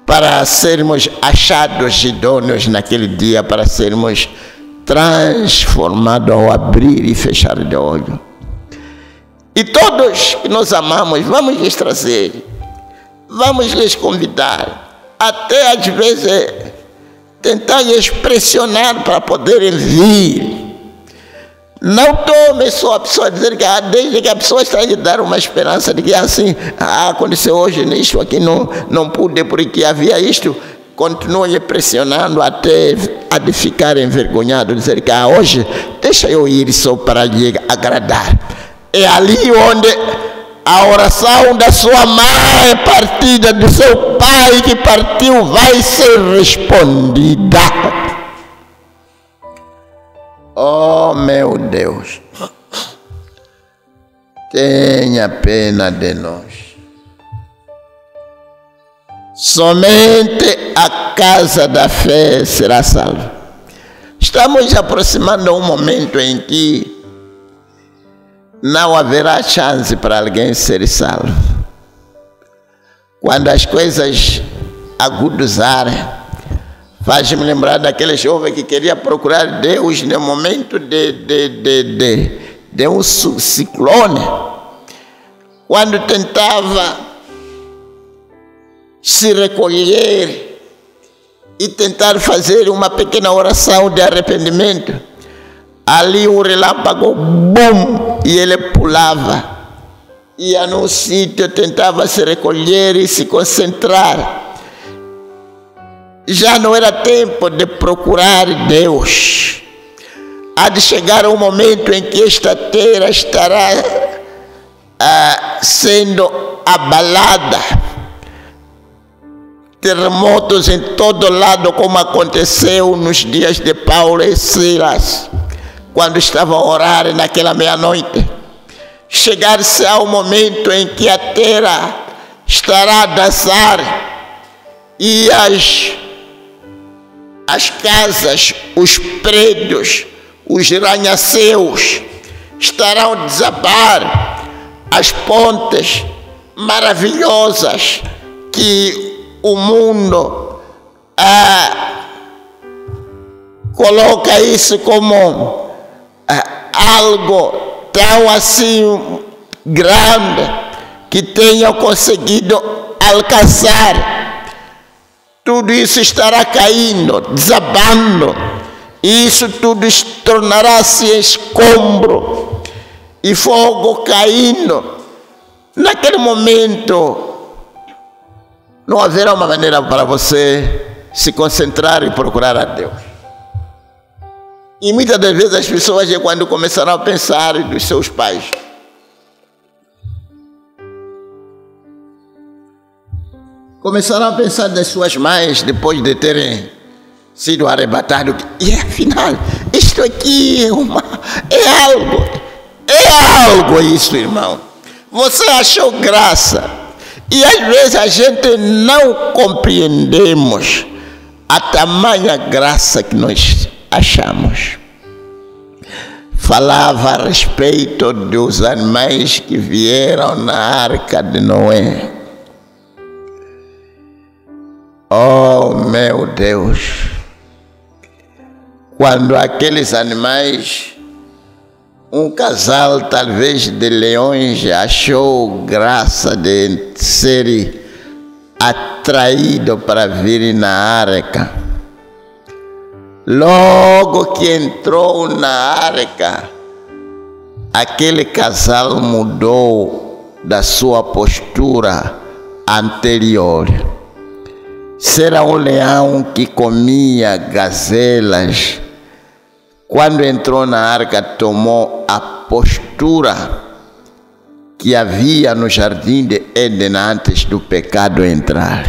para sermos achados idôneos naquele dia, para sermos transformados ao abrir e fechar de olho. E todos que nós amamos, vamos lhes trazer, vamos lhes convidar, até às vezes tentar lhes pressionar para poderem vir. Não tome só a pessoa dizer que desde que a pessoa está a lhe dar uma esperança de que assim, aconteceu hoje nisto, aqui não pude porque havia isto, continue pressionando até a de ficar envergonhado, dizer que hoje deixa eu ir só para lhe agradar. É ali onde a oração da sua mãe partida, do seu pai que partiu, vai ser respondida. Oh, meu Deus, tenha pena de nós. Somente a casa da fé será salva. Estamos aproximando um momento em que não haverá chance para alguém ser salvo. Quando as coisas agudizarem, faz-me lembrar daquele jovem que queria procurar Deus no momento de um ciclone, quando tentava se recolher e tentar fazer uma pequena oração de arrependimento. Ali um relâmpago, bum, e ele pulava. Ia num sítio, tentava se recolher e se concentrar. Já não era tempo de procurar Deus. Há de chegar um momento em que esta terra estará sendo abalada. Terremotos em todo lado, como aconteceu nos dias de Paulo e Silas, quando estavam a orar naquela meia-noite. Chegar-se ao momento em que a terra estará a dançar e as casas, os prédios, os arranha-céus estarão a desabar, as pontes maravilhosas que o mundo coloca isso como algo tão assim grande que tenham conseguido alcançar. Tudo isso estará caindo, desabando, e isso tudo tornará-se escombro e fogo caindo. Naquele momento não haverá uma maneira para você se concentrar e procurar a Deus. E muitas das vezes as pessoas, quando começarão a pensar dos seus pais, começaram a pensar das suas mães depois de terem sido arrebatados. E afinal, isto aqui é algo isso, irmão. Você achou graça. E às vezes a gente não compreendemos a tamanha graça que nós achamos. Falava a respeito dos animais que vieram na arca de Noé. Oh, meu Deus! Quando aqueles animais, um casal talvez de leões, achou graça de ser atraído para vir na arca, logo que entrou na arca, aquele casal mudou da sua postura anterior. Será um leão que comia gazelas. Quando entrou na arca, tomou a postura que havia no jardim de Éden antes do pecado entrar.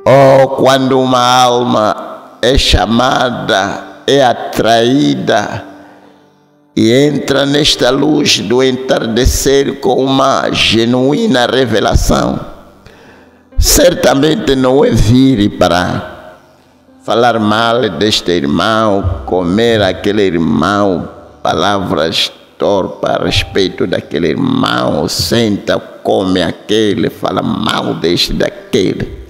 Oh, quando uma alma é chamada, é atraída e entra nesta luz do entardecer com uma genuína revelação, certamente não é vir para falar mal deste irmão, comer aquele irmão, palavras torpas a respeito daquele irmão, senta, come aquele, fala mal deste, daquele.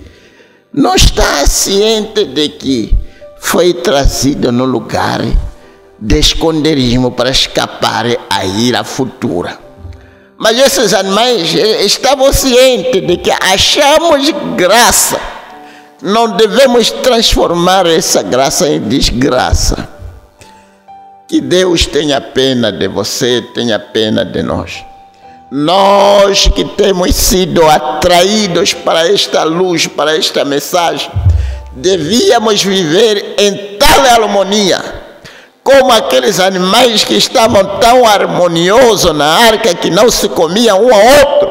Não está ciente de que foi trazido no lugar de esconderijo para escapar à ira futura. Mas esses animais estavam cientes de que achamos graça. Não devemos transformar essa graça em desgraça. Que Deus tenha pena de você, tenha pena de nós. Nós que temos sido atraídos para esta luz, para esta mensagem, devíamos viver em tal harmonia, como aqueles animais que estavam tão harmoniosos na arca que não se comiam um ao outro.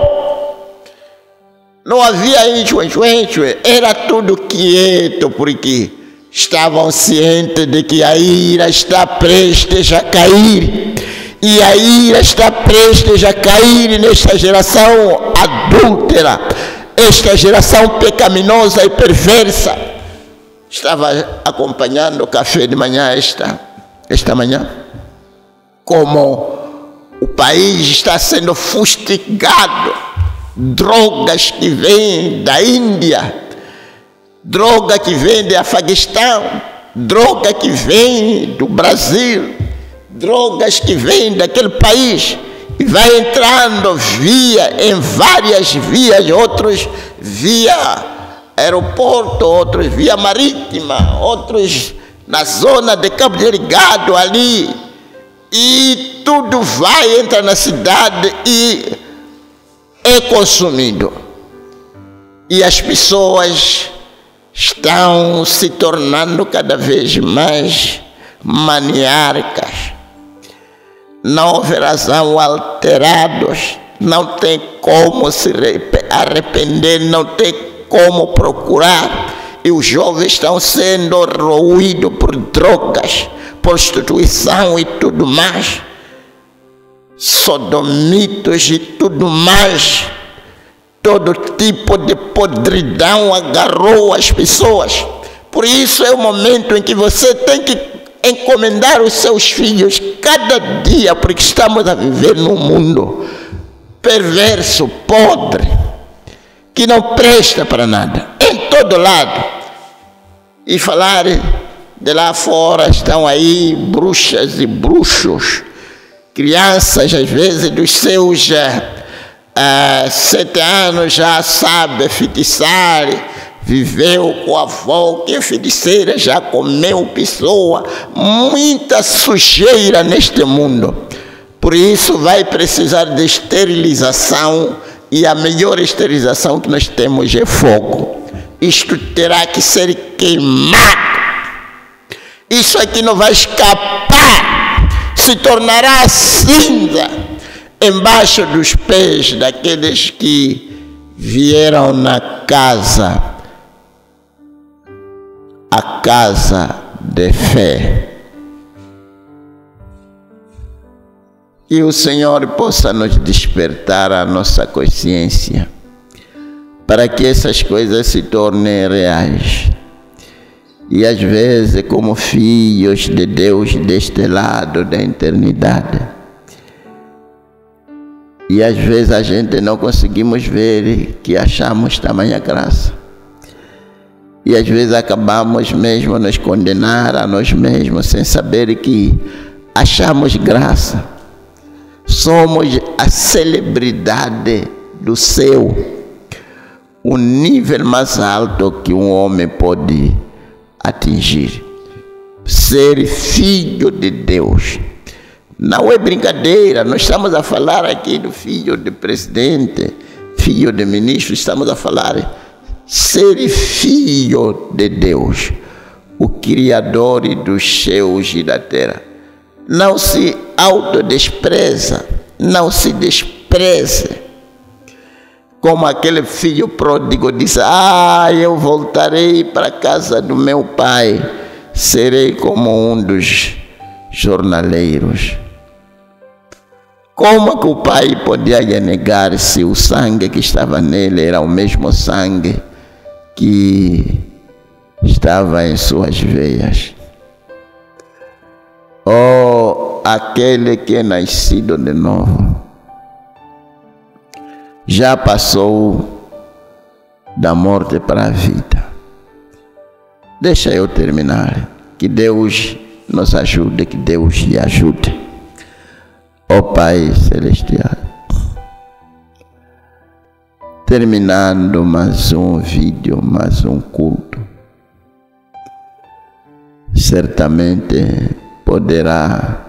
Não havia enxuenxue, era tudo quieto, porque estavam cientes de que a ira está prestes a cair. E a ira está prestes a cair nesta geração adúltera, esta geração pecaminosa e perversa. Estava acompanhando o café de manhã esta manhã, como o país está sendo fustigado, drogas que vêm da Índia, droga que vem do Afeganistão, droga que vem do Brasil, drogas que vêm daquele país e vai entrando em várias vias, outros via aeroporto, outros via marítima, outros na zona de Cabo Delgado ali, e tudo vai entrar na cidade e é consumido. E as pessoas estão se tornando cada vez mais maniáticas. Não verão alterados, não tem como se arrepender, não tem como procurar. E os jovens estão sendo roídos por drogas, prostituição e tudo mais, sodomitas e tudo mais. Todo tipo de podridão agarrou as pessoas. Por isso é o momento em que você tem que encomendar os seus filhos cada dia, porque estamos a viver num mundo perverso, podre, que não presta para nada, em todo lado. E falar de lá fora, estão aí bruxas e bruxos, crianças às vezes dos seus 7 anos já sabe feitiçar, viveu com a avó que é feiticeira, já comeu pessoa, muita sujeira neste mundo. Por isso vai precisar de esterilização, e a melhor esterilização que nós temos é fogo. Isto terá que ser queimado. Isso aqui não vai escapar, se tornará cinza embaixo dos pés daqueles que vieram na casa, a casa de fé. Que o Senhor possa nos despertar a nossa consciência, para que essas coisas se tornem reais. E às vezes, como filhos de Deus deste lado da eternidade, e às vezes a gente não conseguimos ver que achamos tamanha graça. E às vezes acabamos mesmo nos condenar a nós mesmos, sem saber que achamos graça. Somos a celebridade do céu, o nível mais alto que um homem pode atingir. Ser filho de Deus. Não é brincadeira, nós estamos a falar aqui do filho de presidente, filho de ministro, estamos a falar ser filho de Deus, o Criador dos céus e da terra. Não se autodespreza, não se despreze, como aquele filho pródigo disse: eu voltarei para a casa do meu pai, serei como um dos jornaleiros. Como que o pai podia negar se o sangue que estava nele era o mesmo sangue que estava em suas veias? Oh, aquele que é nascido de novo já passou da morte para a vida. Deixa eu terminar. Que Deus nos ajude, que Deus lhe ajude. Ó Pai Celestial, terminando mais um vídeo, mais um culto, certamente poderá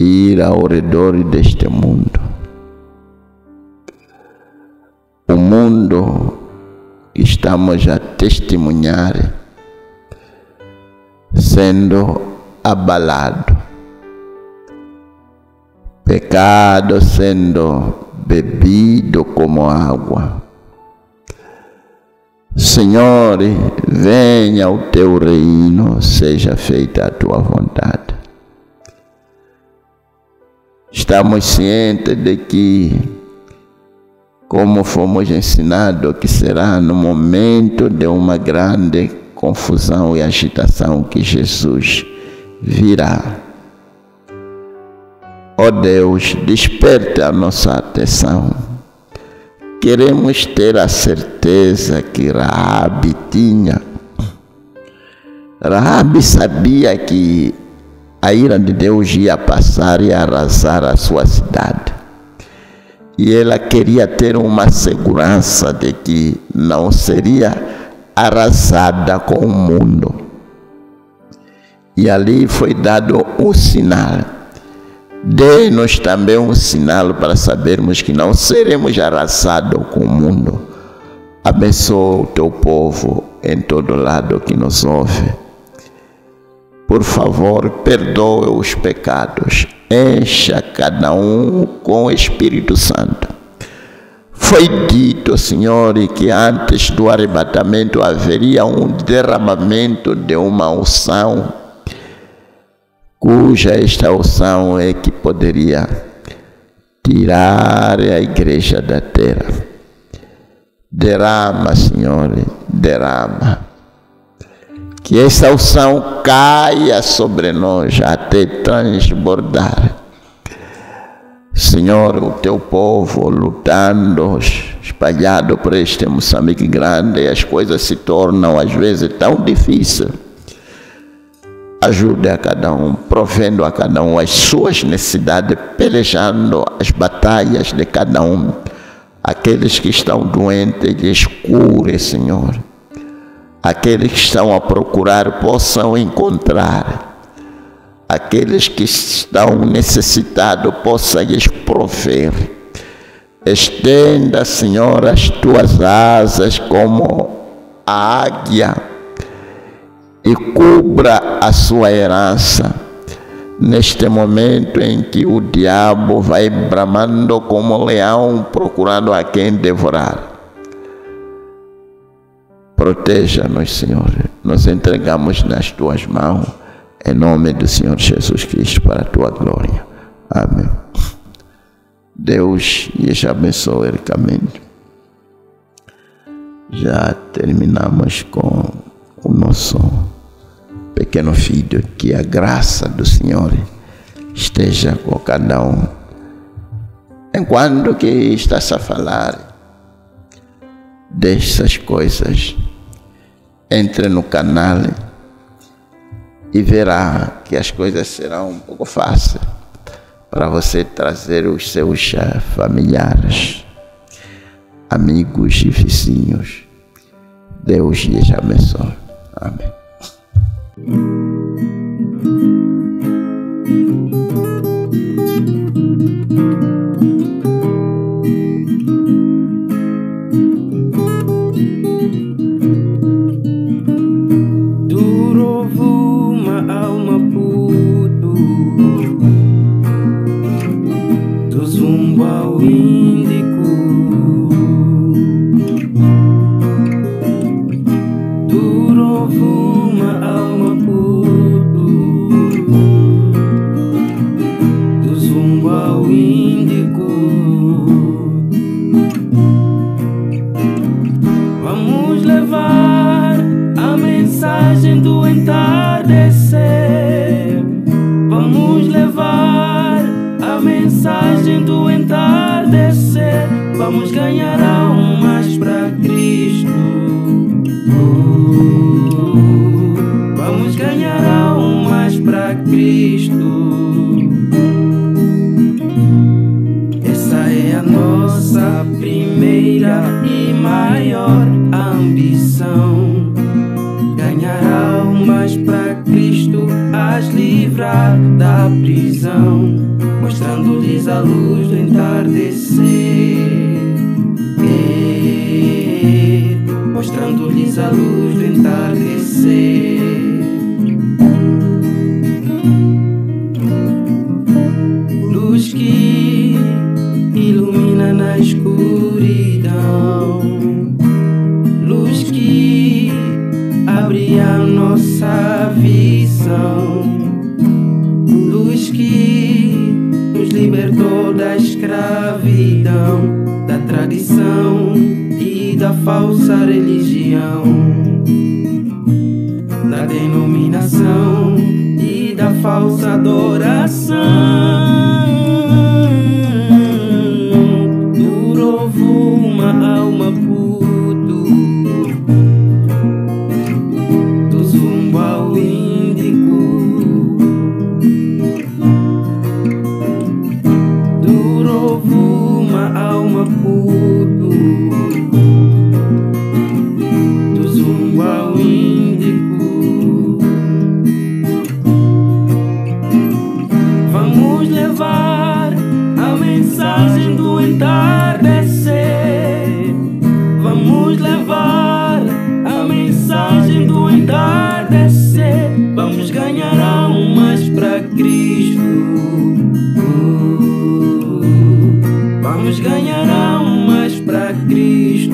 ir ao redor deste mundo. O mundo que estamos a testemunhar sendo abalado, pecado sendo bebido como água. Senhor, venha o teu reino, seja feita a tua vontade. Estamos cientes de que, como fomos ensinados, que será no momento de uma grande confusão e agitação que Jesus virá. Ó Deus, desperta a nossa atenção. Queremos ter a certeza que Raabe tinha. Raabe sabia que a ira de Deus ia passar e arrasar a sua cidade. E ela queria ter uma segurança de que não seria arrasada com o mundo. E ali foi dado um sinal. Dê-nos também um sinal para sabermos que não seremos arrasados com o mundo. Abençoa o teu povo em todo lado que nos ouve. Por favor, perdoe os pecados. Encha cada um com o Espírito Santo. Foi dito, Senhor, que antes do arrebatamento haveria um derramamento de uma unção, cuja esta unção é que poderia tirar a igreja da terra. Derrama, Senhor, derrama. Que essa unção caia sobre nós até transbordar. Senhor, o teu povo lutando, espalhado por este Moçambique grande, as coisas se tornam às vezes tão difíceis. Ajude a cada um, provendo a cada um as suas necessidades, pelejando as batalhas de cada um. Aqueles que estão doentes, lhes cure, Senhor. Aqueles que estão a procurar possam encontrar. Aqueles que estão necessitados possam lhes prover. Estenda, Senhor, as tuas asas como a águia e cubra a sua herança neste momento em que o diabo vai bramando como um leão procurando a quem devorar. Proteja-nos, Senhor. Nos entregamos nas tuas mãos, em nome do Senhor Jesus Cristo, para a tua glória. Amém. Deus lhes abençoe ricamente. Já terminamos com o nosso pequeno filho. Que a graça do Senhor esteja com cada um. Enquanto que estás a falar dessas coisas, entre no canal e verá que as coisas serão um pouco fáceis para você trazer os seus familiares, amigos e vizinhos. Deus lhes abençoe. Amém. Vamos levar a mensagem do entardecer. Vamos levar a mensagem do entardecer. Vamos ganhar almas para Cristo. Vamos ganhar almas para Cristo. Essa é a nossa primeira e maior ambição. Ganhar almas para Cristo, as livrar da prisão, mostrando-lhes a luz do entardecer. Mostrando-lhes a luz do entardecer. Luz que ilumina na escuridão, luz que abre a nossa visão, luz que nos libertou da escravidão, da tradição e da falsa religião, da denominação e da falsa adoração. Durou uma alma puto, do zumbo ao índico. Durou uma alma puto, do zumbo ao índico. Vamos levar a mensagem do entardecer. Vamos levar a mensagem do entardecer. Vamos ganhar almas para Cristo. Vamos ganhar almas para Cristo.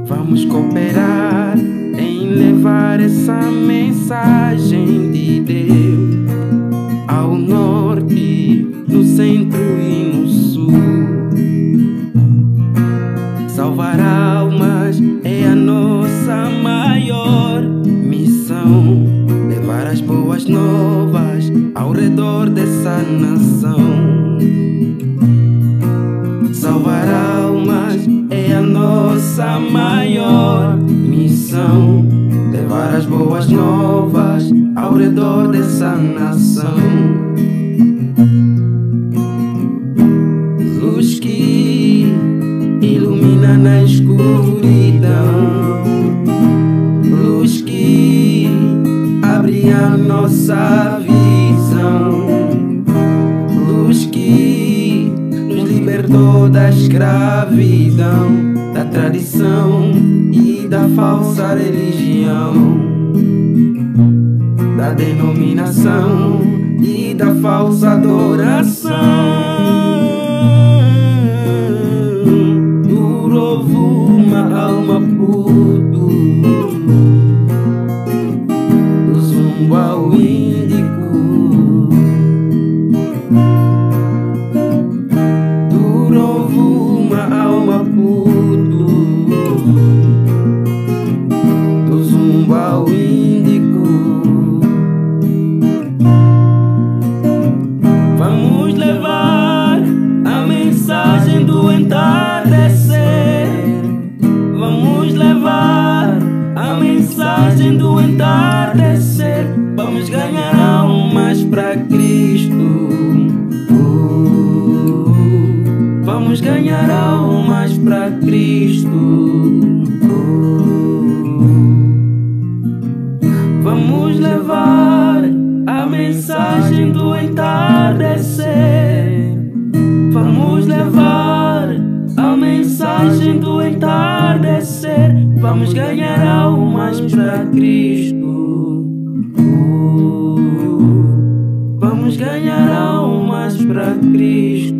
Vamos cooperar em levar essa mensagem de Deus ao norte, no centro e no sul. Salvar almas é a nossa maior missão. Levar as boas novas ao redor dessa nação. Salvar almas é a nossa maior missão. Levar as boas novas ao redor dessa nação. Luz que ilumina na escuridão, luz que abre a nossa visão, luz que nos libertou da escravidão, da tradição e da falsa religião, da denominação e da falsa adoração. Uma alma puto, do zumbo ao índico, uma alma puto, do zumbo ao índico. Vamos levar a mensagem do entardecer. Vamos levar a mensagem do entardecer. Vamos ganhar almas pra Cristo. Vamos ganhar almas pra Cristo. Vamos levar a mensagem do entardecer. Vamos levar a mensagem do entardecer. Vamos ganhar almas pra Cristo. Vamos ganhar almas pra Cristo.